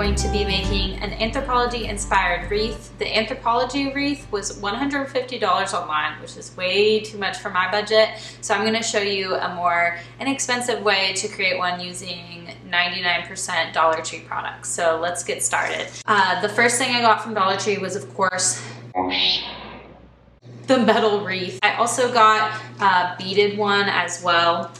going to be making an Anthropologie inspired wreath. The Anthropologie wreath was $150 online, which is way too much for my budget. So I'm going to show you a more inexpensive way to create one using 99% Dollar Tree products. So let's get started. The first thing I got from Dollar Tree was, of course, the metal wreath. I also got a beaded one as well.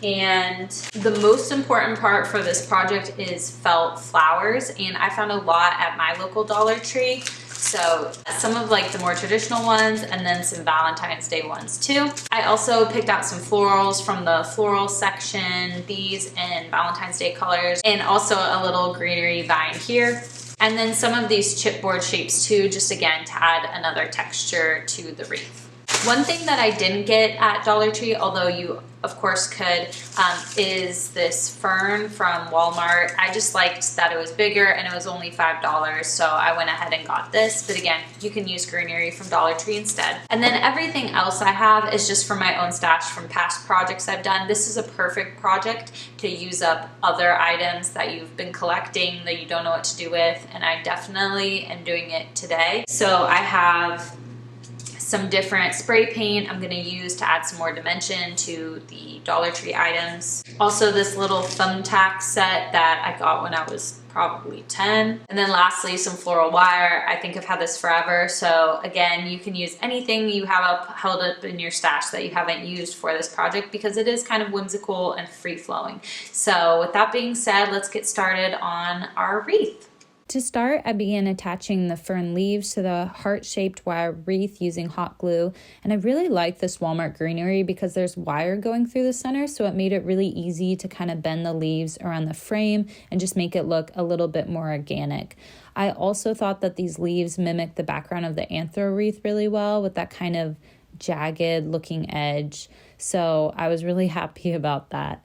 And the most important part for this project is felt flowers, and I found a lot at my local Dollar Tree. So some of like the more traditional ones and then some Valentine's Day ones too. I also picked out some florals from the floral section, these in Valentine's Day colors, and also a little greenery vine here. And then some of these chipboard shapes too, just again to add another texture to the wreath. One thing that I didn't get at Dollar Tree, although you of course could, is this fern from Walmart. I just liked that it was bigger and it was only $5, so I went ahead and got this. But again, you can use greenery from Dollar Tree instead. And then everything else I have is just from my own stash from past projects I've done. This is a perfect project to use up other items that you've been collecting that you don't know what to do with, and I definitely am doing it today. So I have some different spray paint I'm gonna use to add some more dimension to the Dollar Tree items. Also this little thumbtack set that I got when I was probably 10. And then lastly, some floral wire. I think I've had this forever. So again, you can use anything you have held up in your stash that you haven't used for this project, because it is kind of whimsical and free-flowing. So with that being said, let's get started on our wreath. To start, I began attaching the fern leaves to the heart-shaped wire wreath using hot glue, and I really like this Walmart greenery because there's wire going through the center, so it made it really easy to kind of bend the leaves around the frame and just make it look a little bit more organic. I also thought that these leaves mimic the background of the anthro wreath really well with that kind of jagged looking edge, so I was really happy about that.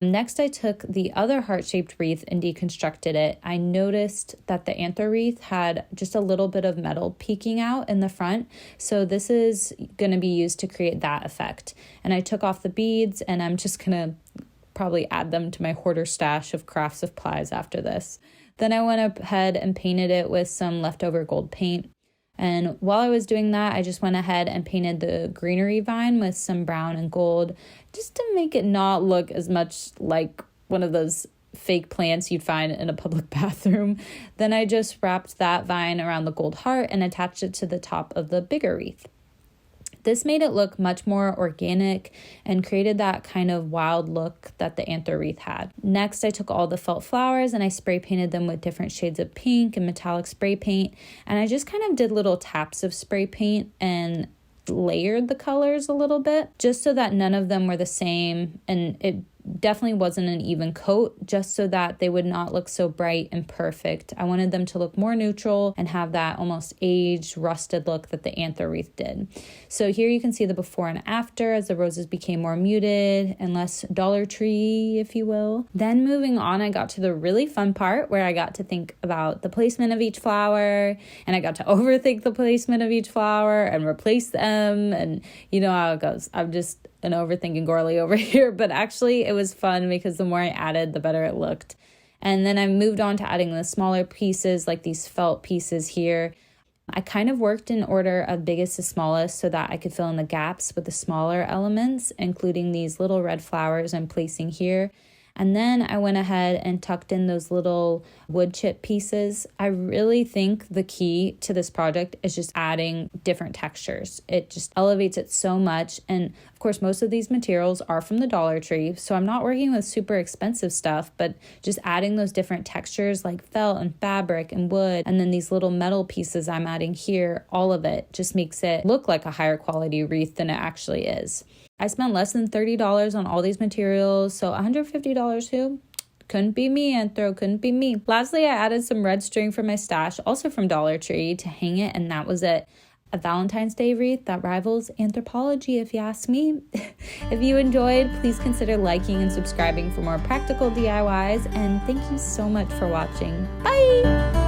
Next, I took the other heart-shaped wreath and deconstructed it. I noticed that the anther wreath had just a little bit of metal peeking out in the front, so this is going to be used to create that effect. And I took off the beads, and I'm just going to probably add them to my hoarder stash of craft supplies after this. Then I went ahead and painted it with some leftover gold paint. And while I was doing that, I just went ahead and painted the greenery vine with some brown and gold just to make it not look as much like one of those fake plants you'd find in a public bathroom. Then I just wrapped that vine around the gold heart and attached it to the top of the bigger wreath. This made it look much more organic and created that kind of wild look that the anther wreath had. Next, I took all the felt flowers and I spray painted them with different shades of pink and metallic spray paint. And I just kind of did little taps of spray paint and layered the colors a little bit just so that none of them were the same, and it definitely wasn't an even coat, just so that they would not look so bright and perfect. I wanted them to look more neutral and have that almost aged, rusted look that the anther wreath did. So here you can see the before and after as the roses became more muted and less Dollar Tree, if you will. Then moving on, I got to the really fun part where I got to think about the placement of each flower, and I got to overthink the placement of each flower and replace them, and you know how it goes. I'm just an overthinking girly over here, but actually it was fun because the more I added, the better it looked. And then I moved on to adding the smaller pieces, like these felt pieces here. I kind of worked in order of biggest to smallest so that I could fill in the gaps with the smaller elements, including these little red flowers I'm placing here. And then I went ahead and tucked in those little wood chip pieces. I really think the key to this project is just adding different textures. It just elevates it so much. And of course, most of these materials are from the Dollar Tree, so I'm not working with super expensive stuff, but just adding those different textures like felt and fabric and wood, and then these little metal pieces I'm adding here, all of it just makes it look like a higher quality wreath than it actually is. I spent less than $30 on all these materials, so $150 too. Couldn't be me, Anthro, couldn't be me. Lastly, I added some red string from my stash, also from Dollar Tree, to hang it, and that was it. A Valentine's Day wreath that rivals Anthropologie, if you ask me. If you enjoyed, please consider liking and subscribing for more practical DIYs, and thank you so much for watching. Bye!